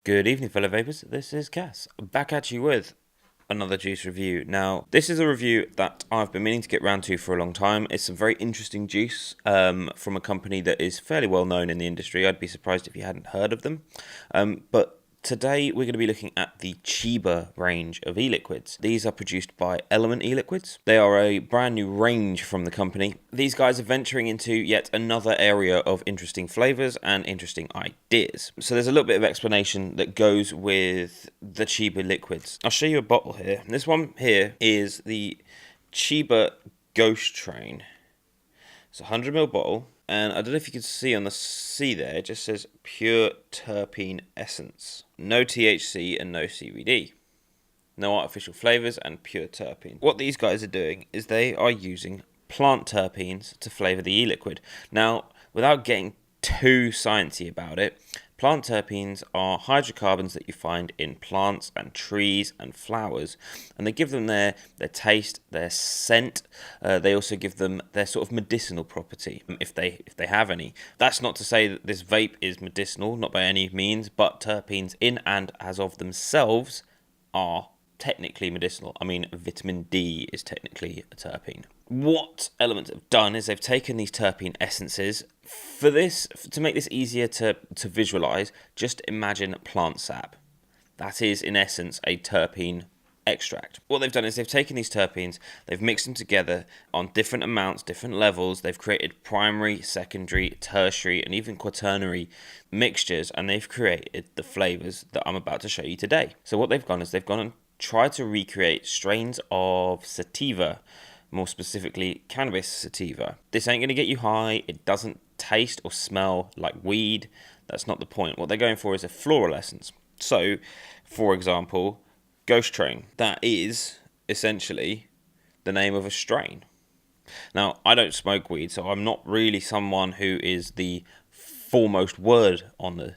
Good evening, fellow vapors. This is Cass, back at you with another juice review. Now, this is a review that I've been meaning to get round to for a long time. It's a very interesting juice from a company that is fairly well known in the industry. I'd be surprised if you hadn't heard of them. But today we're going to be looking at the Cheeba range of e-liquids. These are produced by Element e-Liquids. They are a brand new range from the company. These guys are venturing into yet another area of interesting flavours and interesting ideas. So there's a little bit of explanation that goes with the Cheeba liquids. I'll show you a bottle here. This one here is the Cheeba Ghost Train. It's a 100ml bottle. And I don't know if you can see on the C there, it just says pure terpene essence. No THC and no CBD. No artificial flavours and pure terpene. What these guys are doing is they are using plant terpenes to flavour the e-liquid. Now, without getting too sciencey about it, plant terpenes are hydrocarbons that you find in plants and trees and flowers, and they give them their taste, their scent. They also give them their sort of medicinal property, if they have any. That's not to say that this vape is medicinal, not by any means, but terpenes in and as of themselves are technically medicinal. I mean, vitamin D is technically a terpene. What Element have done is they've taken these terpene essences. For this, to make this easier to visualize, just imagine plant sap. That is, in essence, a terpene extract. What they've done is they've taken these terpenes, they've mixed them together on different amounts, different levels. They've created primary, secondary, tertiary, and even quaternary mixtures, and they've created the flavors that I'm about to show you today. So what they've done is they've gone and tried to recreate strains of sativa, more specifically cannabis sativa. This ain't going to get you high. It doesn't taste or smell like weed. That's not the point. What they're going for is a floral essence. So, for example, Ghost Train. That is essentially the name of a strain. Now, I don't smoke weed, so I'm not really someone who is the foremost word on the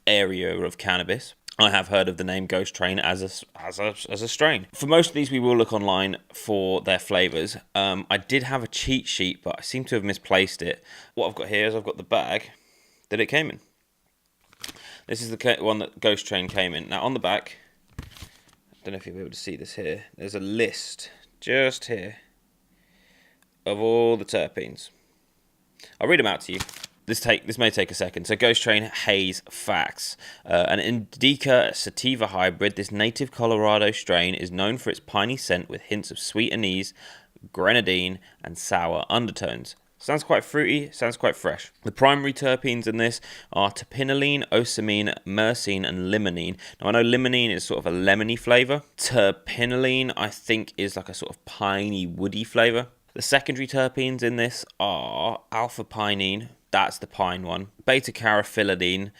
area of cannabis. I have heard of the name Ghost Train as a strain. For most of these, we will look online for their flavours. I did have a cheat sheet, but I seem to have misplaced it. What I've got here is I've got the bag that it came in. This is the one that Ghost Train came in. Now, on the back, I don't know if you'll be able to see this here, there's a list just here of all the terpenes. I'll read them out to you. This may take a second. So Ghost Train Haze Facts. An indica sativa hybrid, this native Colorado strain is known for its piney scent with hints of sweet anise, grenadine, and sour undertones. Sounds quite fruity, sounds quite fresh. The primary terpenes in this are terpinolene, ocimene, myrcene, and limonene. Now, I know limonene is sort of a lemony flavour. Terpinolene, I think, is like a sort of piney, woody flavour. The secondary terpenes in this are alpha-pinene, that's the pine one, beta-carotenoidine,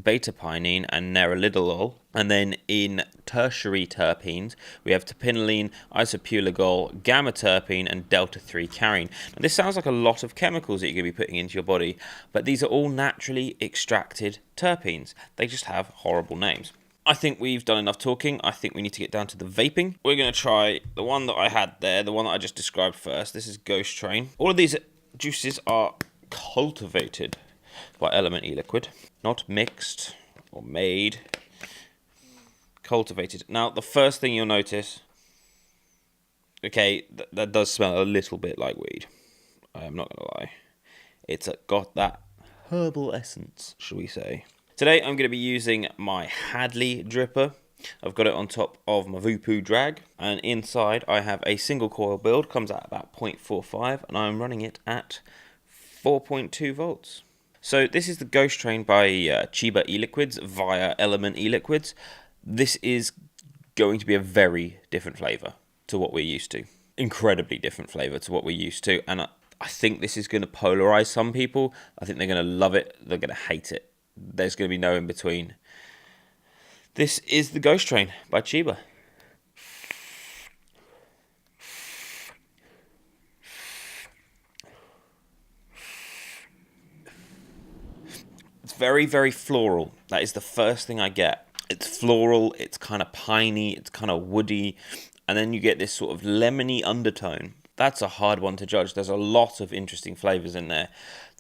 beta-pinene, and nerolidolol. And then in tertiary terpenes, we have terpinolene, isopulegol, gamma-terpene, and delta-3 carine. Now, this sounds like a lot of chemicals that you're going to be putting into your body, but these are all naturally extracted terpenes. They just have horrible names. I think we've done enough talking. I think we need to get down to the vaping. We're going to try the one that I had there, the one that I just described first. This is Ghost Train. All of these juices are cultivated by Element e-Liquid, not mixed or made, cultivated. Now, the first thing you'll notice, okay, that does smell a little bit like weed. I am not going to lie. It's got that herbal essence, shall we say. Today, I'm going to be using my Hadley dripper. I've got it on top of my Voopoo drag, and inside I have a single coil build, comes out about 0.45, and I'm running it at 4.2 volts. So this is the Ghost Train by Cheeba E-Liquids via Element e-Liquids. This is going to be a very different flavour to what we're used to. Incredibly different flavour to what we're used to. And I think this is going to polarise some people. I think they're going to love it. They're going to hate it. There's going to be no in between. This is the Ghost Train by Cheeba. It's very, very floral. That is the first thing I get. It's floral, it's kind of piney, it's kind of woody, and then you get this sort of lemony undertone. That's a hard one to judge. There's a lot of interesting flavours in there.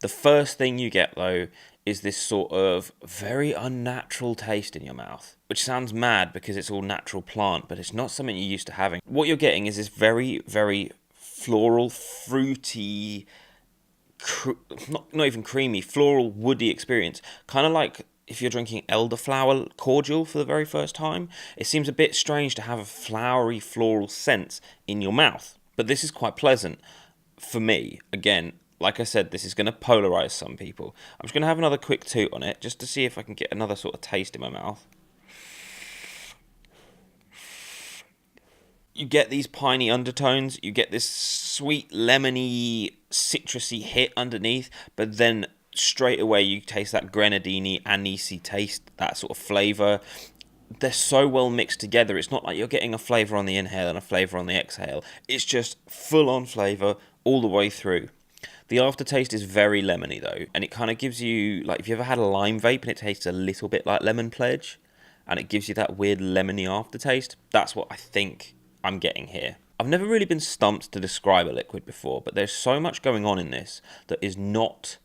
The first thing you get, though, is this sort of very unnatural taste in your mouth, which sounds mad because it's all natural plant, but it's not something you're used to having. What you're getting is this very, very floral, fruity, not even creamy, floral, woody experience. Kind of like if you're drinking elderflower cordial for the very first time. It seems a bit strange to have a flowery, floral scent in your mouth, but this is quite pleasant for me. Again, like I said, this is going to polarize some people. I'm just going to have another quick toot on it just to see if I can get another sort of taste in my mouth. You get these piney undertones, you get this sweet, lemony, citrusy hit underneath, but then straight away you taste that grenadine, anisey taste, that sort of flavour. They're so well mixed together. It's not like you're getting a flavour on the inhale and a flavour on the exhale. It's just full-on flavour all the way through. The aftertaste is very lemony though, and it kind of gives you, like if you ever had a lime vape and it tastes a little bit like Lemon Pledge, and it gives you that weird lemony aftertaste, that's what I think I'm getting here. I've never really been stumped to describe a liquid before, but there's so much going on in this that is not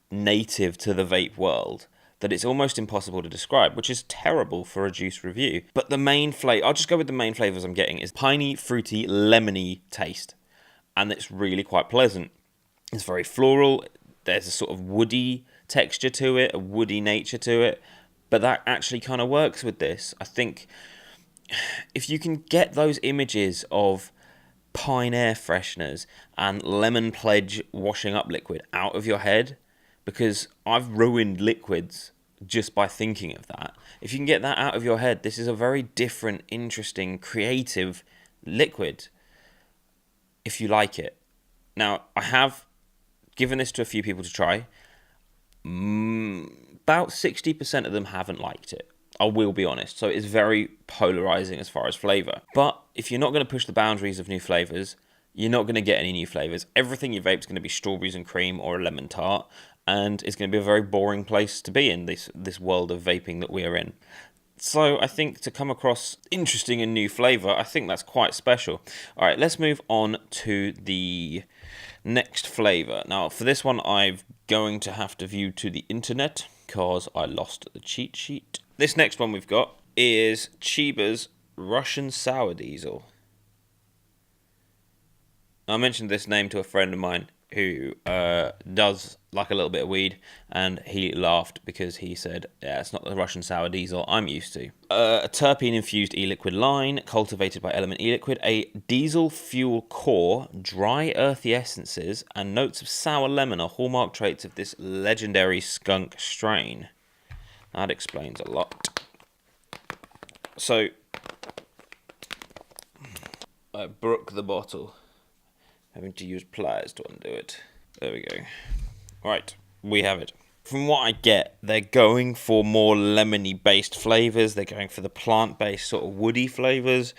native to the vape world that it's almost impossible to describe, which is terrible for a juice review. But the main flavor, I'll just go with the main flavors I'm getting, is piney, fruity, lemony taste, and it's really quite pleasant. It's very floral. There's a sort of woody texture to it, a woody nature to it, but that actually kind of works with this. I think if you can get those images of pine air fresheners and Lemon Pledge washing up liquid out of your head, because I've ruined liquids just by thinking of that. If you can get that out of your head, this is a very different, interesting, creative liquid, if you like it. Now, I have given this to a few people to try. About 60% of them haven't liked it. I will be honest. So it's very polarizing as far as flavor. But if you're not going to push the boundaries of new flavors, you're not going to get any new flavors. Everything you vape is going to be strawberries and cream or a lemon tart, and it's going to be a very boring place to be in this world of vaping that we are in. So I think to come across interesting and new flavor, I think that's quite special. All right, let's move on to the next flavor. Now, for this one, I'm going to have to view to the internet because I lost the cheat sheet. This next one we've got is Cheeba's Russian Sour Diesel. I mentioned this name to a friend of mine who does like a little bit of weed, and he laughed because he said, yeah, it's not the Russian Sour Diesel I'm used to. A terpene-infused e-liquid line, cultivated by Element e-Liquid, a diesel fuel core, dry earthy essences, and notes of sour lemon are hallmark traits of this legendary skunk strain. That explains a lot. So, I broke the bottle, having to use pliers to undo it. There we go. Right, we have it. From what I get, they're going for more lemony-based flavors. They're going for the plant-based sort of woody flavors.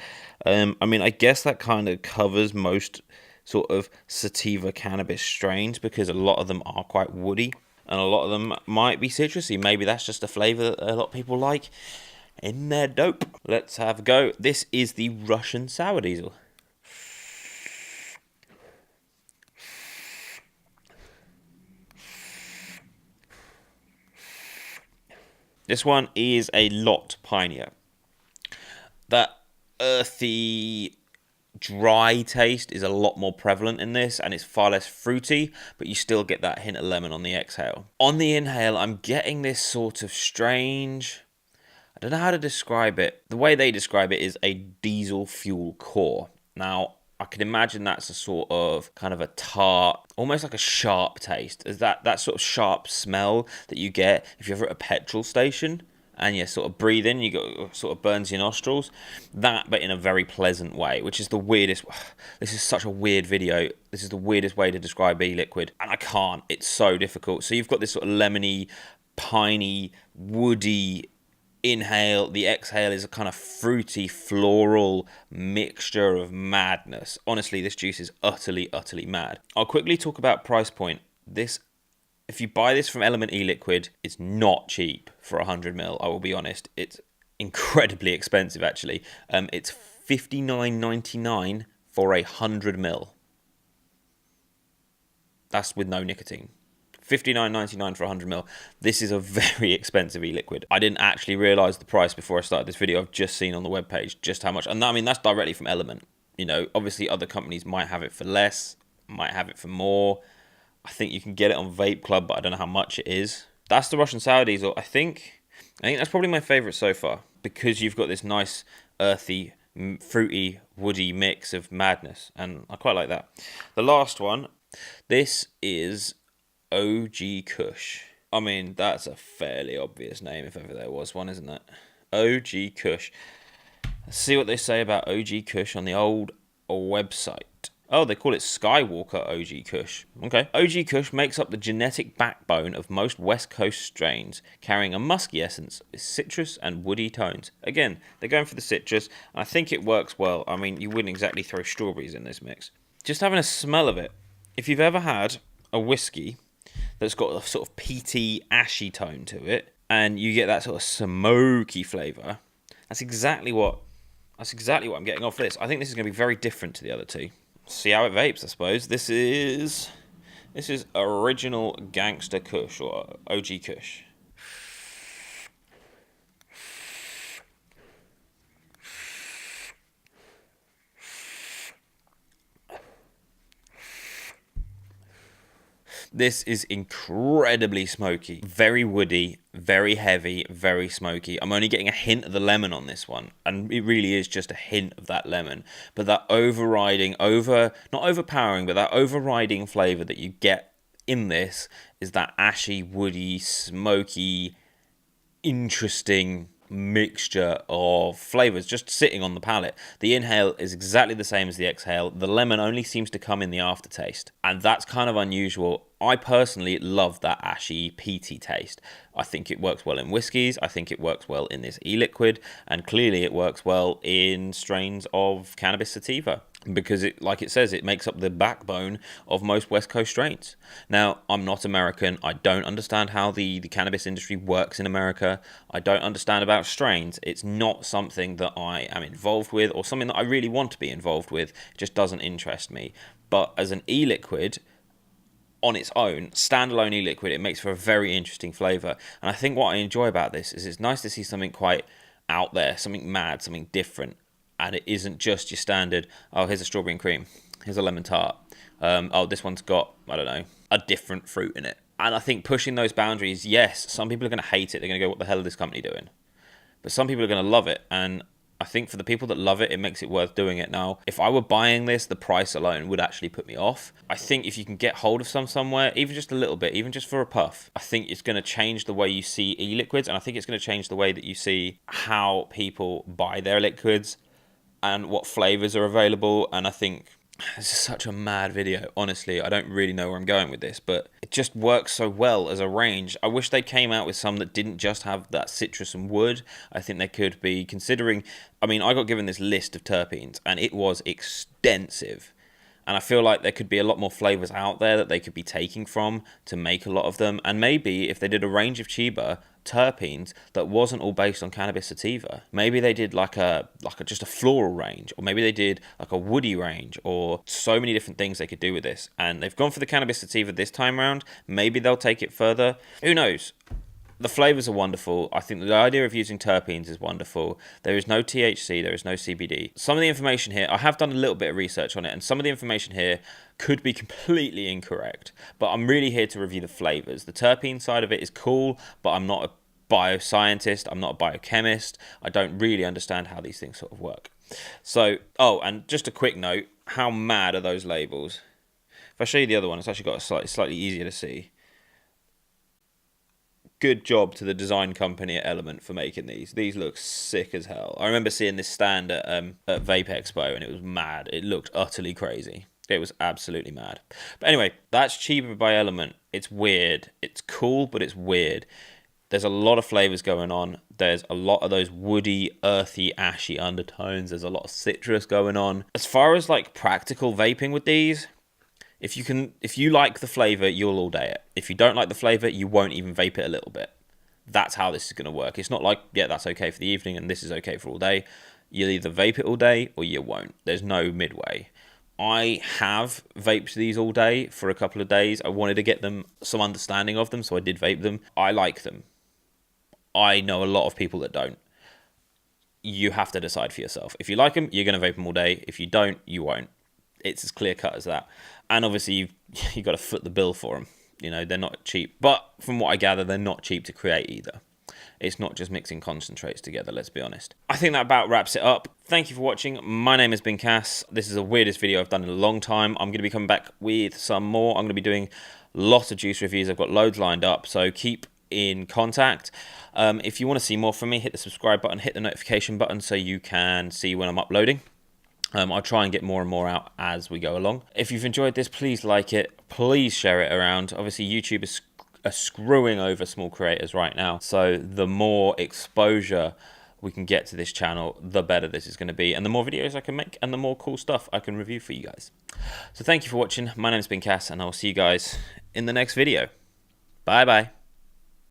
I mean, I guess that kind of covers most sort of sativa cannabis strains because a lot of them are quite woody and a lot of them might be citrusy. Maybe that's just a flavor that a lot of people like in their dope. Let's have a go. This is the Russian Sour Diesel. This one is a lot pinier. That earthy, dry taste is a lot more prevalent in this, and it's far less fruity, but you still get that hint of lemon on the exhale. On the inhale, I'm getting this sort of strange, I don't know how to describe it. The way they describe it is a diesel fuel core. Now, I can imagine that's a sort of kind of a tart, almost like a sharp taste. Is that sort of sharp smell that you get if you're ever at a petrol station and you sort of breathe in, you got sort of burns your nostrils. That, but in a very pleasant way, which is the weirdest. This is such a weird video. This is the weirdest way to describe e-liquid, and I can't. It's so difficult. So you've got this sort of lemony, piney, woody inhale. The exhale is a kind of fruity, floral mixture of madness. Honestly, this juice is utterly, utterly mad. I'll quickly talk about price point. This, if you buy this from Element e-Liquid, it's not cheap for 100ml. I will be honest. It's incredibly expensive, actually. It's $59.99 for 100ml. That's with no nicotine. $59.99 for 100ml. This is a very expensive e-liquid. I didn't actually realize the price before I started this video. I've just seen on the webpage just how much, and I mean, that's directly from Element. You know, obviously other companies might have it for less, might have it for more. I think you can get it on Vape Club, but I don't know how much it is. That's the Russian Sour Diesel. I think that's probably my favorite so far, because you've got this nice earthy, fruity, woody mix of madness, and I quite like that. The last one, this is OG Kush. I mean, that's a fairly obvious name if ever there was one, isn't it? OG Kush. Let's see what they say about OG Kush on the old website. Oh, they call it Skywalker OG Kush. Okay. OG Kush makes up the genetic backbone of most West Coast strains, carrying a musky essence with citrus and woody tones. Again, they're going for the citrus, and I think it works well. I mean, you wouldn't exactly throw strawberries in this mix. Just having a smell of it. If you've ever had a whiskey that's got a sort of peaty, ashy tone to it, and you get that sort of smoky flavour, that's exactly what I'm getting off this. I think this is going to be very different to the other two. See how it vapes, I suppose. This is original Gangster Kush, or OG Kush. This is incredibly smoky, very woody, very heavy, very smoky. I'm only getting a hint of the lemon on this one, and it really is just a hint of that lemon. But that not overpowering, but that overriding flavour that you get in this is that ashy, woody, smoky, interesting mixture of flavors just sitting on the palate. The inhale is exactly the same as the exhale. The lemon only seems to come in the aftertaste, and that's kind of unusual. I personally love that ashy, peaty taste. I think it works well in whiskies. I think it works well in this e-liquid, and clearly it works well in strains of cannabis sativa, because it, like it says, it makes up the backbone of most West Coast strains. Now, I'm not American. I don't understand how the cannabis industry works in America. I don't understand about strains. It's not something that I am involved with, or something that I really want to be involved with. It just doesn't interest me. But as an e-liquid, on its own, standalone e-liquid, it makes for a very interesting flavour. And I think what I enjoy about this is it's nice to see something quite out there, something mad, something different. And it isn't just your standard, oh, here's a strawberry and cream, here's a lemon tart. Oh, this one's got, I don't know, a different fruit in it. And I think pushing those boundaries, yes, some people are going to hate it. They're going to go, what the hell is this company doing? But some people are going to love it. And I think for the people that love it, it makes it worth doing it. Now, if I were buying this, the price alone would actually put me off. I think if you can get hold of some somewhere, even just a little bit, even just for a puff, I think it's going to change the way you see e-liquids, and I think it's going to change the way that you see how people buy their liquids and what flavors are available. And I think this is such a mad video. Honestly, I don't really know where I'm going with this, but it just works so well as a range. I wish they came out with some that didn't just have that citrus and wood. I think they could be considering, I mean, I got given this list of terpenes and it was extensive. And I feel like there could be a lot more flavors out there that they could be taking from to make a lot of them. And maybe if they did a range of Cheeba terpenes that wasn't all based on cannabis sativa, maybe they did like a just a floral range, or maybe they did like a woody range, or so many different things they could do with this. And they've gone for the cannabis sativa this time around. Maybe they'll take it further. Who knows? The flavors are wonderful. I think the idea of using terpenes is wonderful. There is no THC, there is no CBD. Some of the information here, I have done a little bit of research on it, and some of the information here could be completely incorrect, but I'm really here to review the flavors. The terpene side of it is cool, but I'm not a bioscientist, I'm not a biochemist. I don't really understand how these things sort of work. So, oh, and just a quick note, how mad are those labels? If I show you the other one, it's actually got a slightly easier to see. Good job to the design company at Element for making these. These look sick as hell. I remember seeing this stand at Vape Expo, and it was mad. It looked utterly crazy. It was absolutely mad. But anyway, that's Cheeba by Element. It's weird. It's cool, but it's weird. There's a lot of flavors going on. There's a lot of those woody, earthy, ashy undertones. There's a lot of citrus going on. As far as like practical vaping with these, if you like the flavor, you'll all day it. If you don't like the flavor, you won't even vape it a little bit. That's how this is going to work. It's not like, yeah, that's okay for the evening and this is okay for all day. You'll either vape it all day or you won't. There's no midway. I have vaped these all day for a couple of days. I wanted to get them some understanding of them, so I did vape them. I like them. I know a lot of people that don't. You have to decide for yourself. If you like them, you're going to vape them all day. If you don't, you won't. It's as clear cut as that. And obviously, you've got to foot the bill for them. You know, they're not cheap. But from what I gather, they're not cheap to create either. It's not just mixing concentrates together, let's be honest. I think that about wraps it up. Thank you for watching. My name has been Cass. This is the weirdest video I've done in a long time. I'm going to be coming back with some more. I'm going to be doing lots of juice reviews. I've got loads lined up, so keep in contact. If you want to see more from me, hit the subscribe button, hit the notification button so you can see when I'm uploading. I'll try and get more and more out as we go along. If you've enjoyed this, please like it. Please share it around. Obviously, YouTube is screwing over small creators right now. So the more exposure we can get to this channel, the better this is going to be. And the more videos I can make and the more cool stuff I can review for you guys. So thank you for watching. My name's been Cass, and I'll see you guys in the next video. Bye-bye.